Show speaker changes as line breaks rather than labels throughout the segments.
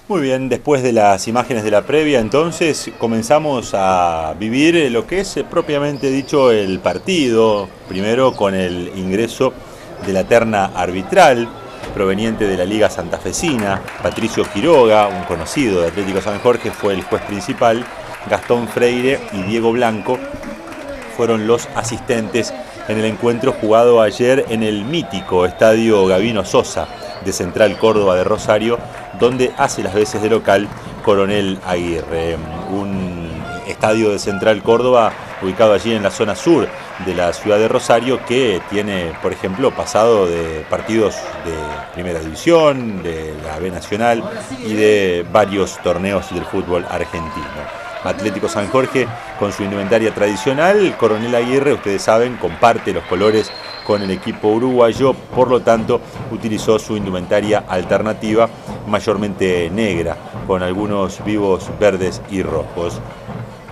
Muy bien, después de las imágenes de la previa, entonces comenzamos a vivir lo que es propiamente dicho el partido. Primero con el ingreso de la terna arbitral proveniente de la Liga Santafesina. Patricio Quiroga, un conocido de Atlético San Jorge, fue el juez principal. Gastón Freire y Diego Blanco fueron los asistentes en el encuentro jugado ayer en el mítico Estadio Gabino Sosa de Central Córdoba de Rosario, donde hace las veces de local Coronel Aguirre. Un estadio de Central Córdoba ubicado allí en la zona sur de la ciudad de Rosario, que tiene, por ejemplo, pasado de partidos de Primera División, de la B Nacional y de varios torneos del fútbol argentino. Atlético San Jorge con su indumentaria tradicional. Coronel Aguirre, ustedes saben, comparte los colores con el equipo uruguayo, por lo tanto utilizó su indumentaria alternativa, mayormente negra, con algunos vivos verdes y rojos.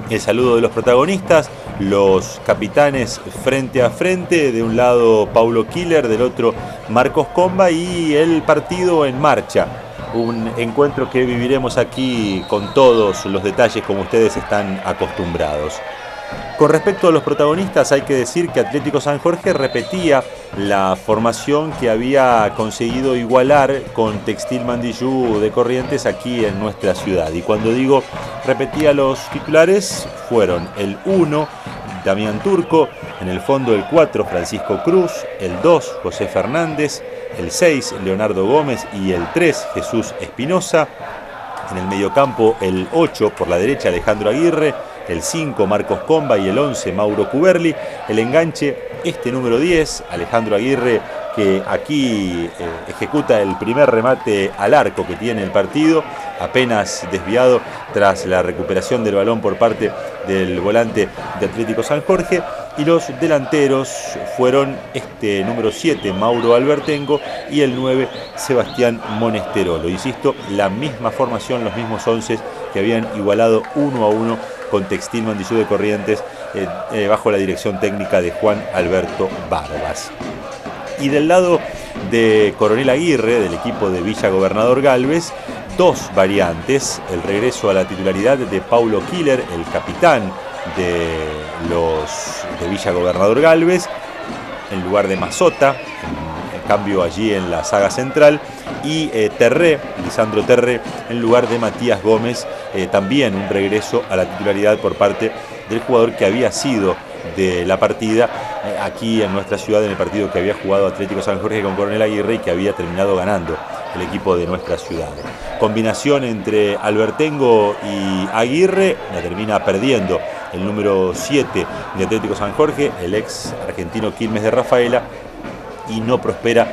El saludo de los protagonistas, los capitanes frente a frente, de un lado Paulo Killer, del otro Marcos Comba, y el partido en marcha. Un encuentro que viviremos aquí con todos los detalles como ustedes están acostumbrados. Con respecto a los protagonistas, hay que decir que Atlético San Jorge repetía la formación que había conseguido igualar con Textil Mandillú de Corrientes aquí en nuestra ciudad. Y cuando digo repetía los titulares, fueron el 1, Damián Turco, en el fondo el 4, Francisco Cruz, el 2, José Fernández, el 6, Leonardo Gómez, y el 3, Jesús Espinosa. En el mediocampo el 8, por la derecha Alejandro Aguirre, el 5, Marcos Comba, y el 11, Mauro Cuberli. El enganche, este número 10, Alejandro Aguirre, que aquí ejecuta el primer remate al arco que tiene el partido, apenas desviado tras la recuperación del balón por parte del volante de Atlético San Jorge. Y los delanteros fueron este número 7, Mauro Albertengo, y el 9, Sebastián Monesterolo. Insisto, la misma formación, los mismos 11 que habían igualado 1-1 con Textil Mandillú de Corrientes, bajo la dirección técnica de Juan Alberto Barbas. Y del lado de Coronel Aguirre, del equipo de Villa Gobernador Galvez, dos variantes: el regreso a la titularidad de Paulo Killer, el capitán de Villa Gobernador Galvez, en lugar de Mazota, en cambio allí en la saga central, y Lisandro Terré, en lugar de Matías Gómez. También un regreso a la titularidad por parte del jugador que había sido de la partida aquí en nuestra ciudad, en el partido que había jugado Atlético San Jorge con Coronel Aguirre y que había terminado ganando el equipo de nuestra ciudad. Combinación entre Albertengo y Aguirre, la termina perdiendo el número 7 de Atlético San Jorge, el ex argentino Quilmes de Rafaela, y no prospera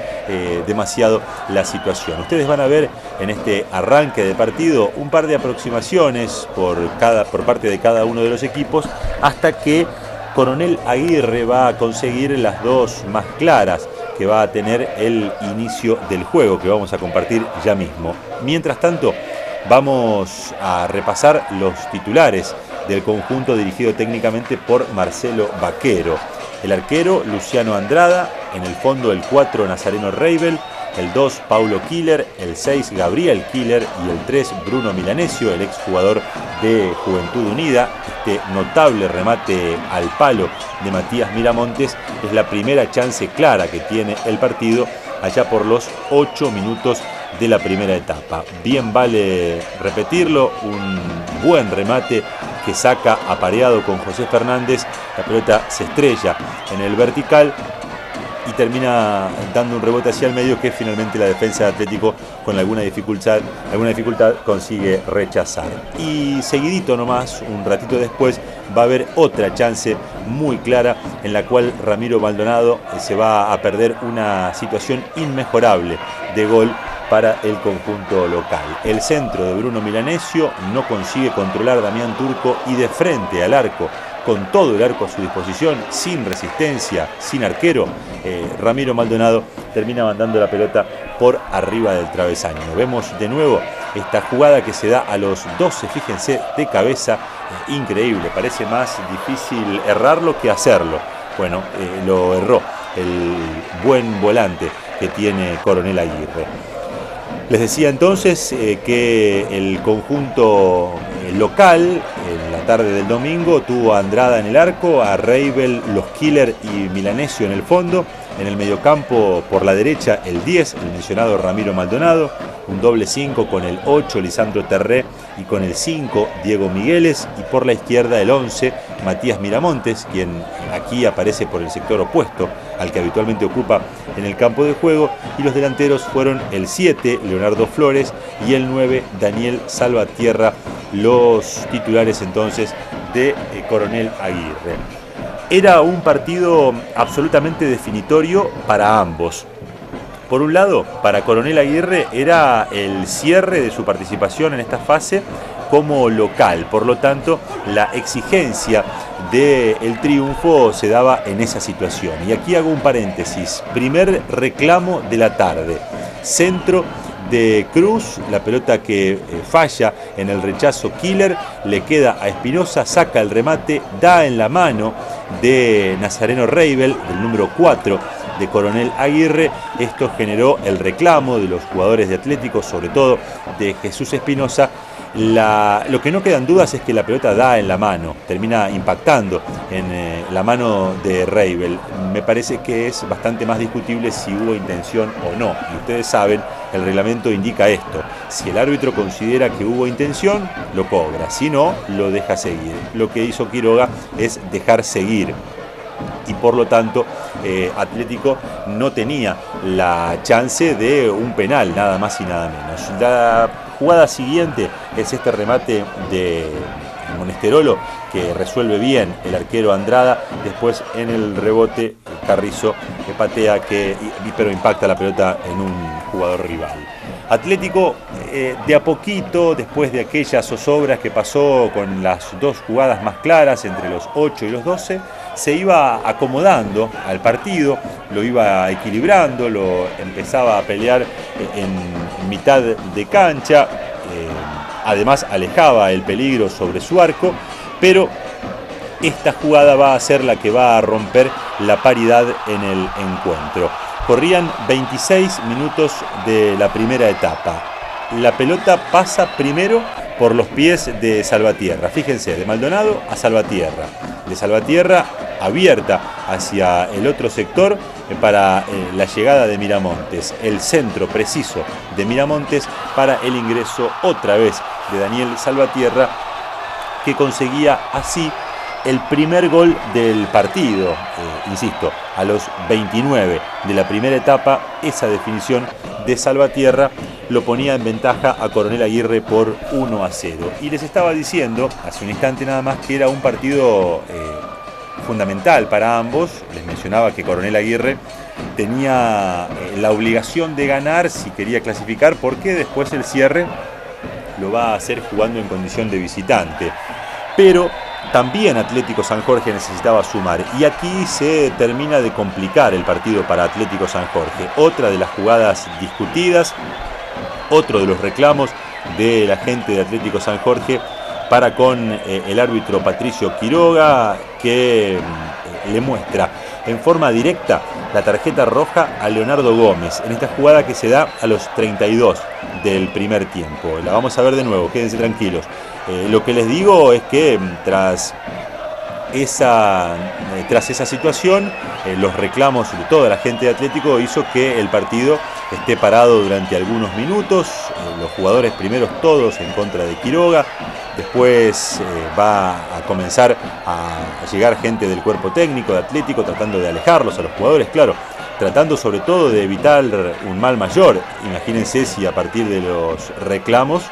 demasiado la situación. Ustedes van a ver en este arranque de partido un par de aproximaciones por parte de cada uno de los equipos, hasta que Coronel Aguirre va a conseguir las dos más claras que va a tener el inicio del juego, que vamos a compartir ya mismo. Mientras tanto, vamos a repasar los titulares del conjunto dirigido técnicamente por Marcelo Vaquero. El arquero, Luciano Andrada; en el fondo el 4, Nazareno Reibel; el 2, Paulo Killer; el 6, Gabriel Killer; y el 3, Bruno Milanesio, el exjugador de Juventud Unida. Este notable remate al palo de Matías Miramontes es la primera chance clara que tiene el partido, allá por los 8 minutos de la primera etapa. Bien vale repetirlo, un buen remate que saca apareado con José Fernández. La pelota se estrella en el vertical y termina dando un rebote hacia el medio, que finalmente la defensa de Atlético, con alguna dificultad consigue rechazar. Y seguidito nomás, un ratito después, va a haber otra chance muy clara en la cual Ramiro Maldonado se va a perder una situación inmejorable de gol para el conjunto local. El centro de Bruno Milanesio no consigue controlar a Damián Turco, y de frente al arco, con todo el arco a su disposición, sin resistencia, sin arquero, Ramiro Maldonado termina mandando la pelota por arriba del travesaño. Vemos de nuevo esta jugada que se da a los 12, fíjense, de cabeza. Increíble, parece más difícil errarlo que hacerlo. Bueno, lo erró el buen volante que tiene Coronel Aguirre. Les decía entonces que el conjunto local, en la tarde del domingo, tuvo a Andrada en el arco, a Reibel, Los Killer y Milanesio en el fondo. En el mediocampo, por la derecha, el 10, el mencionado Ramiro Maldonado. Un doble 5 con el 8, Lisandro Terré, y con el 5, Diego Migueles. Y por la izquierda, el 11, Matías Miramontes, quien aquí aparece por el sector opuesto al que habitualmente ocupa en el campo de juego. Y los delanteros fueron el 7, Leonardo Flores, y el 9, Daniel Salvatierra, los titulares entonces de Coronel Aguirre. Era un partido absolutamente definitorio para ambos. Por un lado, para Coronel Aguirre era el cierre de su participación en esta fase como local. Por lo tanto, la exigencia del triunfo se daba en esa situación. Y aquí hago un paréntesis. Primer reclamo de la tarde. Centro de Cruz, la pelota que falla en el rechazo Killer, le queda a Espinosa, saca el remate, da en la mano de Nazareno Reibel, el número 4 de Coronel Aguirre. Esto generó el reclamo de los jugadores de Atlético, sobre todo de Jesús Espinosa. Lo que no quedan dudas es que la pelota da en la mano, termina impactando en la mano de Reibel. Me parece que es bastante más discutible si hubo intención o no. Y ustedes saben, el reglamento indica esto: si el árbitro considera que hubo intención, lo cobra; si no, lo deja seguir. Lo que hizo Quiroga es dejar seguir. Y por lo tanto, Atlético no tenía la chance de un penal, nada más y nada menos. La jugada siguiente es este remate de Monesterolo, que resuelve bien el arquero Andrada. Después, en el rebote, Carrizo patea, pero impacta la pelota en un jugador rival. Atlético, de a poquito, después de aquellas zozobras que pasó con las dos jugadas más claras entre los 8 y los 12, se iba acomodando al partido, lo iba equilibrando, lo empezaba a pelear en mitad de cancha, además alejaba el peligro sobre su arco, pero esta jugada va a ser la que va a romper la paridad en el encuentro. Corrían 26 minutos de la primera etapa. La pelota pasa primero por los pies de Salvatierra. Fíjense, de Maldonado a Salvatierra. De Salvatierra abierta hacia el otro sector para la llegada de Miramontes. El centro preciso de Miramontes para el ingreso otra vez de Daniel Salvatierra, que conseguía así el primer gol del partido. Insisto, a los 29 de la primera etapa, esa definición de Salvatierra lo ponía en ventaja a Coronel Aguirre por 1-0. Y les estaba diciendo hace un instante nada más que era un partido fundamental para ambos. Les mencionaba que Coronel Aguirre tenía la obligación de ganar si quería clasificar, porque después el cierre lo va a hacer jugando en condición de visitante. Pero también Atlético San Jorge necesitaba sumar, y aquí se termina de complicar el partido para Atlético San Jorge. Otra de las jugadas discutidas, otro de los reclamos de la gente de Atlético San Jorge para con el árbitro Patricio Quiroga, que le muestra en forma directa la tarjeta roja a Leonardo Gómez en esta jugada que se da a los 32 del primer tiempo. La vamos a ver de nuevo, quédense tranquilos. Lo que les digo es que tras esa situación, los reclamos de toda la gente de Atlético hizo que el partido esté parado durante algunos minutos. Los jugadores primeros todos en contra de Quiroga. Después va a comenzar a llegar gente del cuerpo técnico de Atlético tratando de alejarlos a los jugadores, claro, tratando sobre todo de evitar un mal mayor. Imagínense si a partir de los reclamos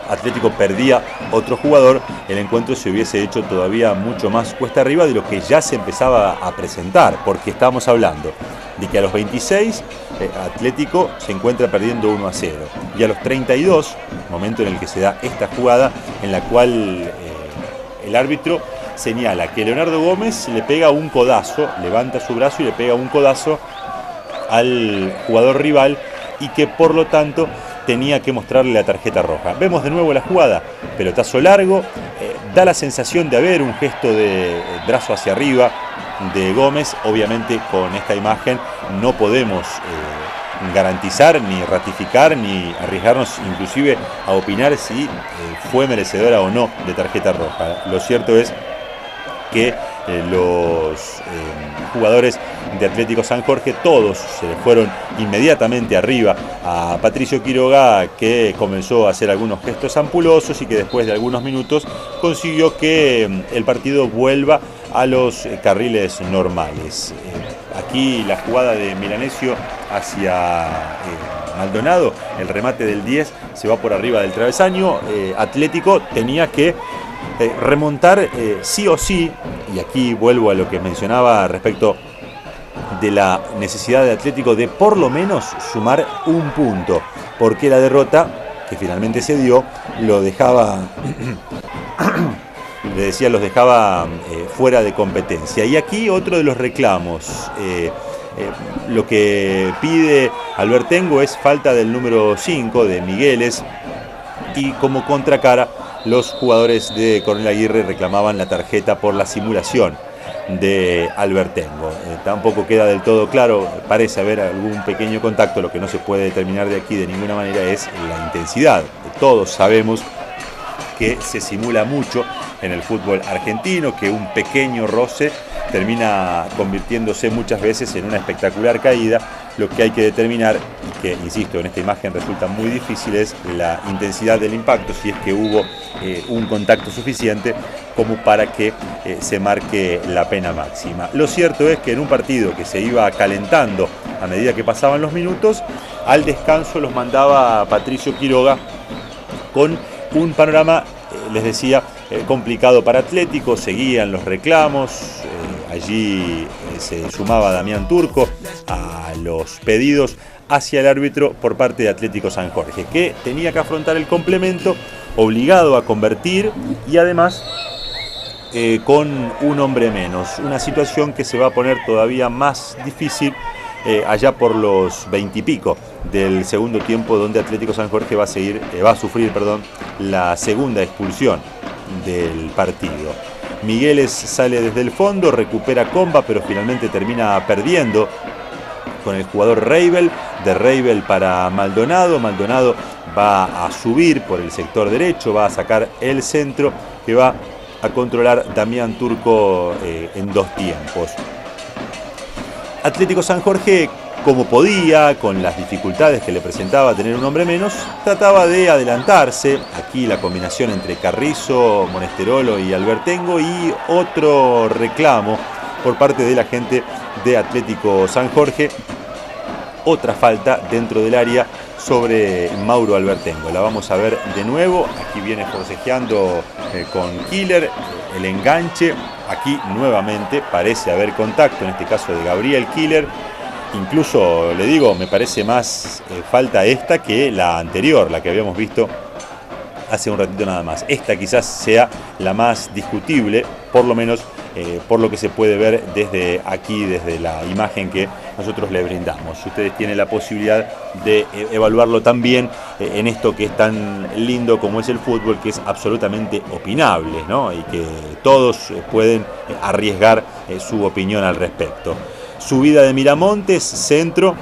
Atlético perdía otro jugador, el encuentro se hubiese hecho todavía mucho más cuesta arriba de lo que ya se empezaba a presentar, porque estamos hablando de que a los 26 Atlético se encuentra perdiendo 1-0, y a los 32, momento en el que se da esta jugada en la cual el árbitro señala que Leonardo Gómez le pega un codazo, levanta su brazo y le pega un codazo al jugador rival, y que por lo tanto tenía que mostrarle la tarjeta roja. Vemos de nuevo la jugada, pelotazo largo, da la sensación de haber un gesto de brazo hacia arriba de Gómez. Obviamente con esta imagen no podemos garantizar, ni ratificar, ni arriesgarnos inclusive a opinar si fue merecedora o no de tarjeta roja. Lo cierto es que los jugadores de Atlético San Jorge todos se le fueron inmediatamente arriba a Patricio Quiroga, que comenzó a hacer algunos gestos ampulosos y que después de algunos minutos consiguió que el partido vuelva a los carriles normales. Aquí la jugada de Milanesio hacia Maldonado, el remate del 10 se va por arriba del travesaño. Atlético tenía que remontar sí o sí, y aquí vuelvo a lo que mencionaba respecto de la necesidad de Atlético de por lo menos sumar un punto, porque la derrota que finalmente se dio lo dejaba le decía, los dejaba fuera de competencia. Y aquí otro de los reclamos, lo que pide Albertengo es falta del número 5 de Migueles, y como contracara los jugadores de Coronel Aguirre reclamaban la tarjeta por la simulación de Albertengo. Tampoco queda del todo claro, parece haber algún pequeño contacto. Lo que no se puede determinar de aquí de ninguna manera es la intensidad. Todos sabemos que se simula mucho en el fútbol argentino, que un pequeño roce termina convirtiéndose muchas veces en una espectacular caída. Lo que hay que determinar, y que insisto en esta imagen resulta muy difícil, es la intensidad del impacto, si es que hubo un contacto suficiente como para que se marque la pena máxima. Lo cierto es que en un partido que se iba calentando a medida que pasaban los minutos, al descanso los mandaba Patricio Quiroga con un panorama, les decía, complicado para Atlético. Seguían los reclamos, allí se sumaba Damián Turco a los pedidos hacia el árbitro por parte de Atlético San Jorge, que tenía que afrontar el complemento, obligado a convertir y además con un hombre menos. Una situación que se va a poner todavía más difícil allá por los 20 y pico del segundo tiempo, donde Atlético San Jorge va a sufrir la segunda expulsión del partido. Migueles sale desde el fondo, recupera Comba, pero finalmente termina perdiendo con el jugador Reibel. De Reibel para Maldonado. Maldonado va a subir por el sector derecho, va a sacar el centro que va a controlar Damián Turco en dos tiempos. Atlético San Jorge, como podía, con las dificultades que le presentaba tener un hombre menos, trataba de adelantarse. Aquí la combinación entre Carrizo, Monesterolo y Albertengo, y otro reclamo por parte de la gente de Atlético San Jorge, otra falta dentro del área sobre Mauro Albertengo. La vamos a ver de nuevo. Aquí viene forcejeando con Killer, el enganche. Aquí nuevamente parece haber contacto, en este caso de Gabriel Killer. Incluso, le digo, me parece más falta esta que la anterior, la que habíamos visto hace un ratito nada más. Esta quizás sea la más discutible, por lo menos por lo que se puede ver desde aquí, desde la imagen que nosotros le brindamos. Ustedes tienen la posibilidad de evaluarlo también en esto que es tan lindo como es el fútbol, que es absolutamente opinable, ¿no? Y que todos pueden arriesgar su opinión al respecto. Subida de Miramontes, centro,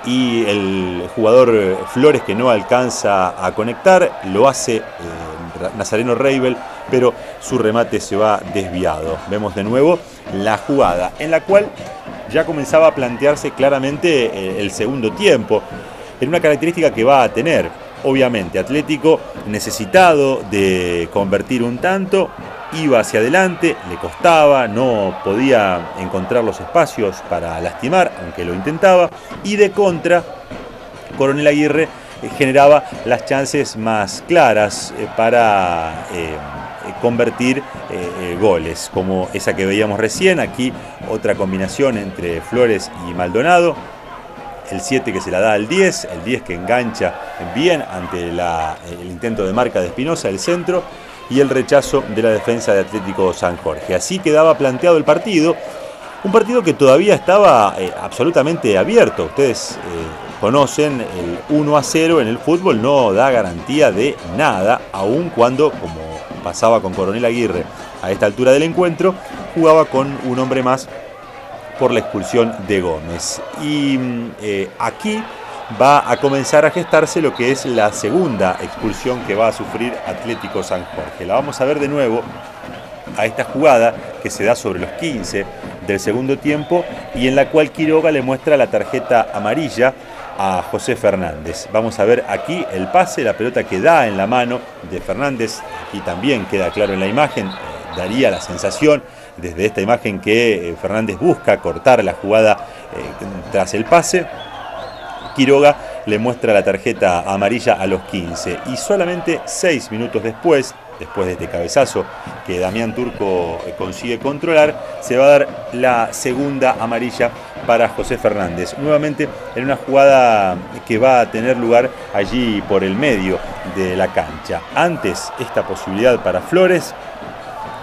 y el jugador Flores, que no alcanza a conectar, lo hace Nazareno Reibel, pero su remate se va desviado. Vemos de nuevo la jugada en la cual ya comenzaba a plantearse claramente el segundo tiempo, en una característica que va a tener, obviamente, Atlético necesitado de convertir un tanto. Iba hacia adelante, le costaba, no podía encontrar los espacios para lastimar, aunque lo intentaba, y de contra, Coronel Aguirre generaba las chances más claras para convertir goles, como esa que veíamos recién. Aquí otra combinación entre Flores y Maldonado, el 7 que se la da al 10, el 10 que engancha bien ante el intento de marca de Espinosa, el centro, y el rechazo de la defensa de Atlético San Jorge. Así quedaba planteado el partido, un partido que todavía estaba absolutamente abierto. Ustedes conocen, el 1-0 en el fútbol no da garantía de nada, aun cuando, como pasaba con Coronel Aguirre a esta altura del encuentro, jugaba con un hombre más por la expulsión de Gómez. Y aquí va a comenzar a gestarse lo que es la segunda expulsión que va a sufrir Atlético San Jorge. La vamos a ver de nuevo a esta jugada que se da sobre los 15 del segundo tiempo y en la cual Quiroga le muestra la tarjeta amarilla a José Fernández. Vamos a ver aquí el pase, la pelota que da en la mano de Fernández, aquí también queda claro en la imagen, daría la sensación desde esta imagen que Fernández busca cortar la jugada tras el pase. Quiroga le muestra la tarjeta amarilla a los 15 y solamente 6 minutos después de este cabezazo que Damián Turco consigue controlar, se va a dar la segunda amarilla para José Fernández. Nuevamente en una jugada que va a tener lugar allí por el medio de la cancha. Antes esta posibilidad para Flores,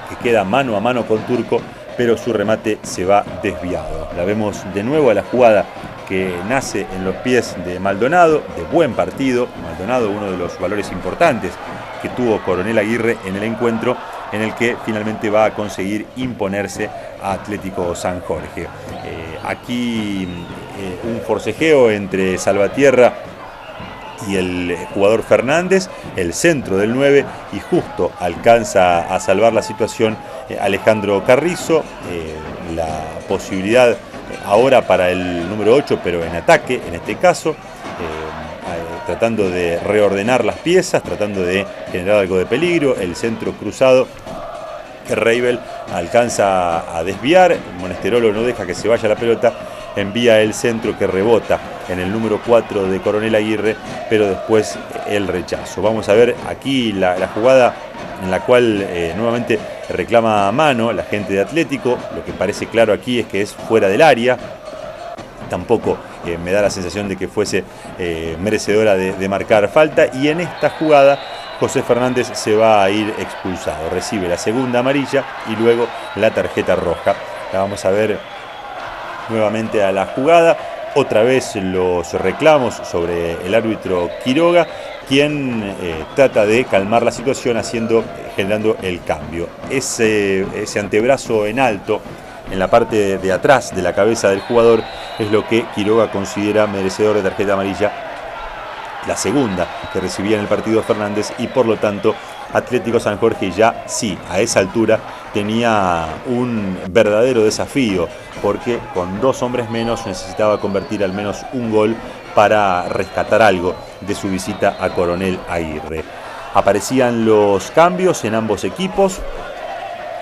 que queda mano a mano con Turco, pero su remate se va desviado. La vemos de nuevo a la jugada que nace en los pies de Maldonado, de buen partido. Maldonado, uno de los valores importantes que tuvo Coronel Aguirre en el encuentro, en el que finalmente va a conseguir imponerse a Atlético San Jorge. Aquí un forcejeo entre Salvatierra y el jugador Fernández, el centro del 9, y justo alcanza a salvar la situación Alejandro Carrizo. La posibilidad ahora para el número 8, pero en ataque en este caso, tratando de reordenar las piezas, tratando de generar algo de peligro. El centro cruzado que Reibel alcanza a desviar, Monesterolo no deja que se vaya la pelota, envía el centro que rebota en el número 4 de Coronel Aguirre, pero después el rechazo. Vamos a ver aquí la jugada en la cual nuevamente reclama a mano la gente de Atlético. Lo que parece claro aquí es que es fuera del área. Tampoco me da la sensación de que fuese merecedora de marcar falta, y en esta jugada José Fernández se va a ir expulsado, recibe la segunda amarilla y luego la tarjeta roja. La vamos a ver nuevamente a la jugada, otra vez los reclamos sobre el árbitro Quiroga, quien trata de calmar la situación generando el cambio. Ese antebrazo en alto en la parte de atrás de la cabeza del jugador es lo que Quiroga considera merecedor de tarjeta amarilla, la segunda que recibía en el partido Fernández, y por lo tanto Atlético San Jorge ya sí, a esa altura tenía un verdadero desafío, porque con 2 hombres menos necesitaba convertir al menos un gol para rescatar algo de su visita a Coronel Aguirre. Aparecían los cambios en ambos equipos.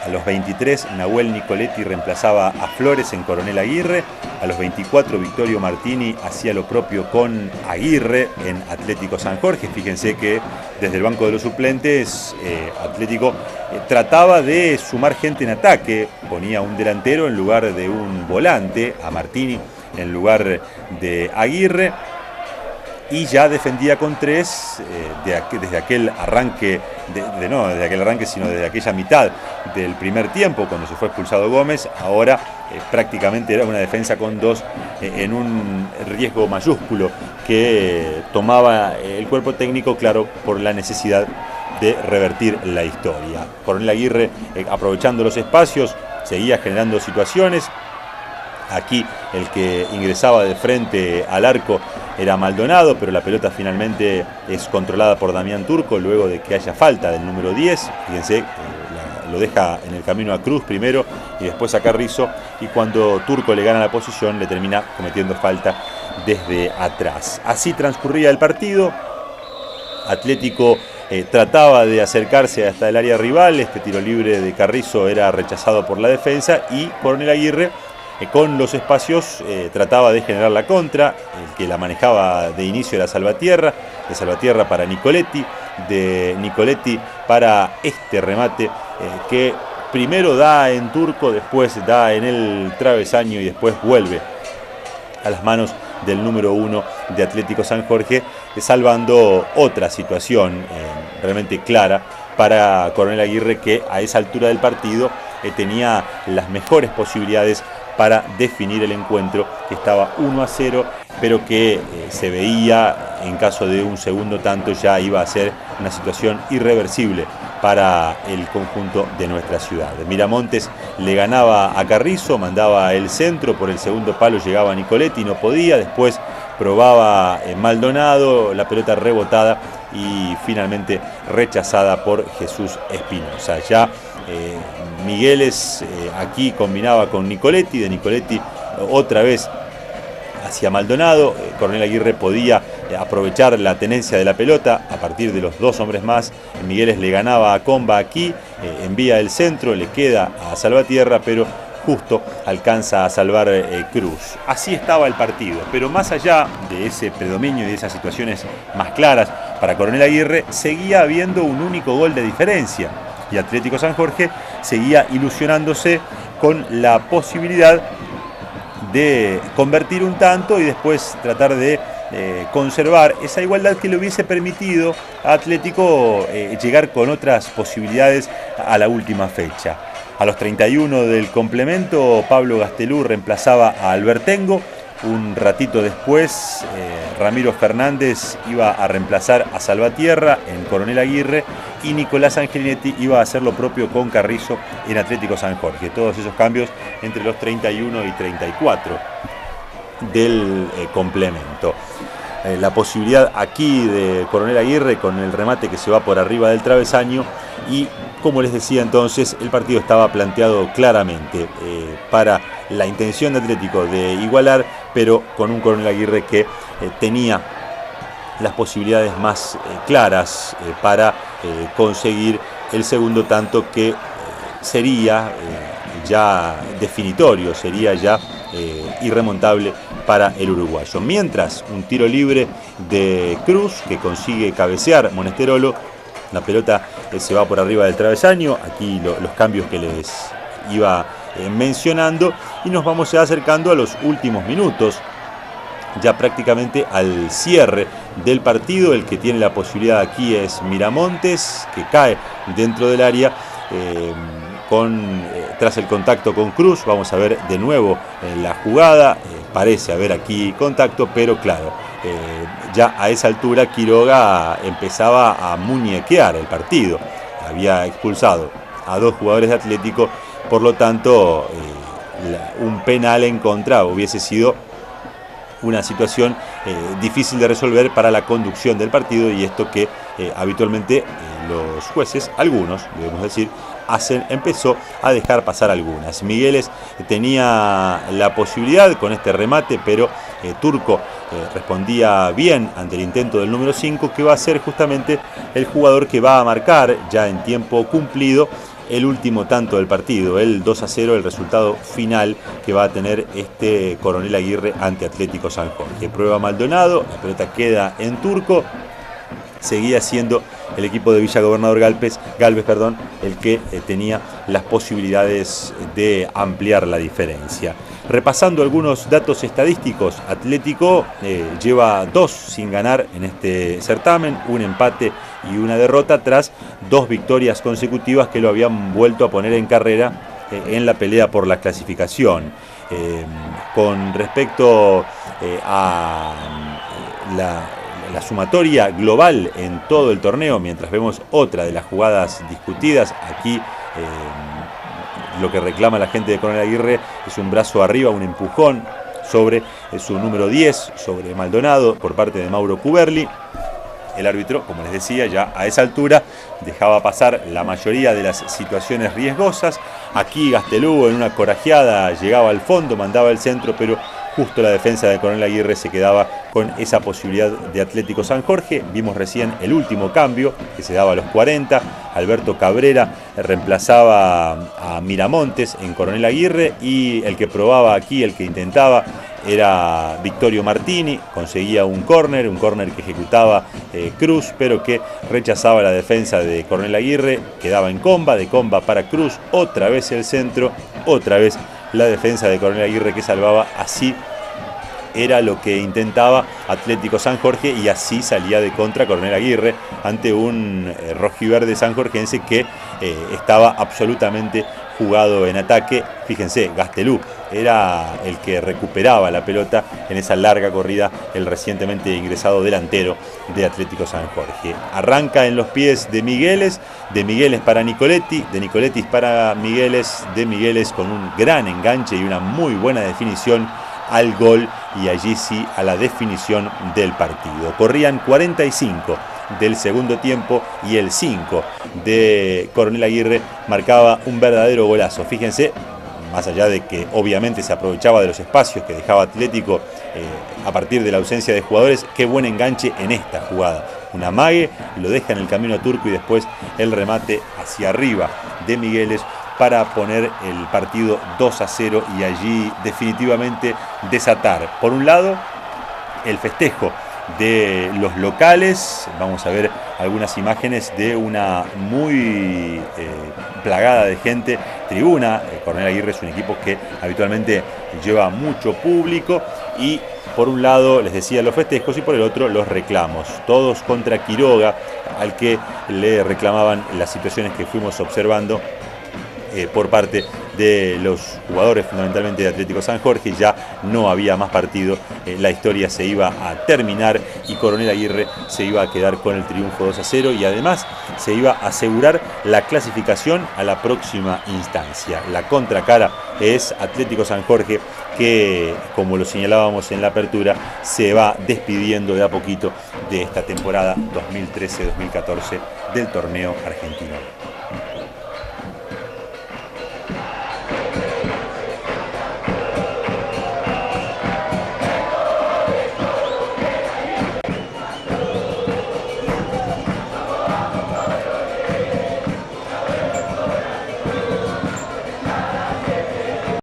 A los 23, Nahuel Nicoletti reemplazaba a Flores en Coronel Aguirre. A los 24, Victorio Martini hacía lo propio con Aguirre en Atlético San Jorge. Fíjense que desde el banco de los suplentes, Atlético trataba de sumar gente en ataque. Ponía un delantero en lugar de un volante, a Martini en lugar de Aguirre. Y ya defendía con 3 desde aquel arranque, desde aquel arranque, sino desde aquella mitad del primer tiempo, cuando se fue expulsado Gómez. Ahora prácticamente era una defensa con 2 en un riesgo mayúsculo que tomaba el cuerpo técnico, claro, por la necesidad de revertir la historia. Coronel Aguirre, aprovechando los espacios, seguía generando situaciones. Aquí el que ingresaba de frente al arco era Maldonado, pero la pelota finalmente es controlada por Damián Turco luego de que haya falta del número 10. Fíjense, lo deja en el camino a Cruz primero y después a Carrizo, y cuando Turco le gana la posición le termina cometiendo falta desde atrás. Así transcurría el partido. Atlético trataba de acercarse hasta el área rival. Este tiro libre de Carrizo era rechazado por la defensa, y Coronel Aguirre con los espacios trataba de generar la contra. El que la manejaba de inicio era Salvatierra, de Salvatierra para Nicoletti, de Nicoletti para este remate que primero da en Turco, después da en el travesaño y después vuelve a las manos del número 1 de Atlético San Jorge, salvando otra situación realmente clara para Coronel Aguirre, que a esa altura del partido tenía las mejores posibilidades para definir el encuentro, que estaba 1-0, pero que se veía en caso de un segundo tanto ya iba a ser una situación irreversible para el conjunto de nuestra ciudad. Miramontes le ganaba a Carrizo, mandaba el centro, por el segundo palo llegaba Nicoletti, no podía, después probaba Maldonado, la pelota rebotada y finalmente rechazada por Jesús Espinosa. Ya Migueles aquí combinaba con Nicoletti, de Nicoletti otra vez hacia Maldonado. Coronel Aguirre podía aprovechar la tenencia de la pelota a partir de los dos hombres más. Migueles le ganaba a Comba aquí, envía el centro, le queda a Salvatierra, pero justo alcanza a salvar Cruz. Así estaba el partido, pero más allá de ese predominio y de esas situaciones más claras para Coronel Aguirre, seguía habiendo un único gol de diferencia y Atlético San Jorge seguía ilusionándose con la posibilidad de convertir un tanto y después tratar de conservar esa igualdad que le hubiese permitido a Atlético llegar con otras posibilidades a la última fecha. A los 31 del complemento, Pablo Gastelú reemplazaba a Albertengo. Un ratito después, Ramiro Fernández iba a reemplazar a Salvatierra en Coronel Aguirre y Nicolás Angelinetti iba a hacer lo propio con Carrizo en Atlético San Jorge. Todos esos cambios entre los 31 y 34 del complemento. La posibilidad aquí de Coronel Aguirre con el remate que se va por arriba del travesaño y, como les decía entonces, el partido estaba planteado claramente para la intención de Atlético de igualar, pero con un Coronel Aguirre que tenía las posibilidades más claras para conseguir el segundo tanto que sería ya definitorio, sería ya irremontable para el uruguayo. Mientras, un tiro libre de Cruz que consigue cabecear Monesterolo, la pelota se va por arriba del travesaño, aquí los cambios que les iba mencionando, y nos vamos ya acercando a los últimos minutos, ya prácticamente al cierre del partido. El que tiene la posibilidad aquí es Miramontes, que cae dentro del área tras el contacto con Cruz. Vamos a ver de nuevo la jugada, parece haber aquí contacto, pero claro, ya a esa altura Quiroga empezaba a muñequear el partido, había expulsado a dos jugadores de Atlético, por lo tanto un penal en contra hubiese sido una situación difícil de resolver para la conducción del partido, y esto que habitualmente los jueces, algunos debemos decir, empezó a dejar pasar algunas. Migueles tenía la posibilidad con este remate, pero Turco respondía bien ante el intento del número 5, que va a ser justamente el jugador que va a marcar ya en tiempo cumplido el último tanto del partido, el 2-0, el resultado final que va a tener este Coronel Aguirre ante Atlético San Jorge. Prueba Maldonado, la pelota queda en Turco. Seguía siendo el equipo de Villa Gobernador Galvez, el que tenía las posibilidades de ampliar la diferencia. Repasando algunos datos estadísticos, Atlético lleva 2 sin ganar en este certamen, un empate y una derrota tras 2 victorias consecutivas que lo habían vuelto a poner en carrera en la pelea por la clasificación. Con respecto a la sumatoria global en todo el torneo, mientras vemos otra de las jugadas discutidas, aquí lo que reclama la gente de Coronel Aguirre es un brazo arriba, un empujón sobre su número 10, sobre Maldonado, por parte de Mauro Cuberli. El árbitro, como les decía, ya a esa altura dejaba pasar la mayoría de las situaciones riesgosas. Aquí Gastelú, en una corajeada, llegaba al fondo, mandaba el centro, pero justo la defensa de Coronel Aguirre se quedaba con esa posibilidad de Atlético San Jorge. Vimos recién el último cambio que se daba a los 40. Alberto Cabrera reemplazaba a Miramontes en Coronel Aguirre, y el que probaba aquí, el que intentaba, era Victorio Martini. Conseguía un córner que ejecutaba Cruz, pero que rechazaba la defensa de Coronel Aguirre. Quedaba en Comba, de Comba para Cruz, otra vez el centro, otra vez la defensa de Coronel Aguirre que salvaba. Así era lo que intentaba Atlético San Jorge, y así salía de contra Coronel Aguirre ante un rojiverde sanjorgense que estaba absolutamente jugado en ataque. Fíjense, Gastelú era el que recuperaba la pelota en esa larga corrida, el recientemente ingresado delantero de Atlético San Jorge. Arranca en los pies de Migueles para Nicoletti, de Nicoletti para Migueles, de Migueles con un gran enganche y una muy buena definición al gol, y allí sí a la definición del partido. Corrían 45 del segundo tiempo y el 5 de Coronel Aguirre marcaba un verdadero golazo. Fíjense, más allá de que obviamente se aprovechaba de los espacios que dejaba Atlético a partir de la ausencia de jugadores, qué buen enganche en esta jugada. Un amague, lo deja en el camino a Turco y después el remate hacia arriba de Migueles para poner el partido 2-0 y allí definitivamente desatar, por un lado, el festejo de los locales. Vamos a ver algunas imágenes de una muy plagada de gente tribuna. Coronel Aguirre es un equipo que habitualmente lleva mucho público, y por un lado les decía los festejos y por el otro los reclamos, todos contra Quiroga, al que le reclamaban las situaciones que fuimos observando por parte de los jugadores fundamentalmente de Atlético San Jorge. Ya no había más partido, la historia se iba a terminar y Coronel Aguirre se iba a quedar con el triunfo 2-0 y además se iba a asegurar la clasificación a la próxima instancia. La contracara es Atlético San Jorge, que, como lo señalábamos en la apertura, se va despidiendo de a poquito de esta temporada 2013-2014 del torneo argentino.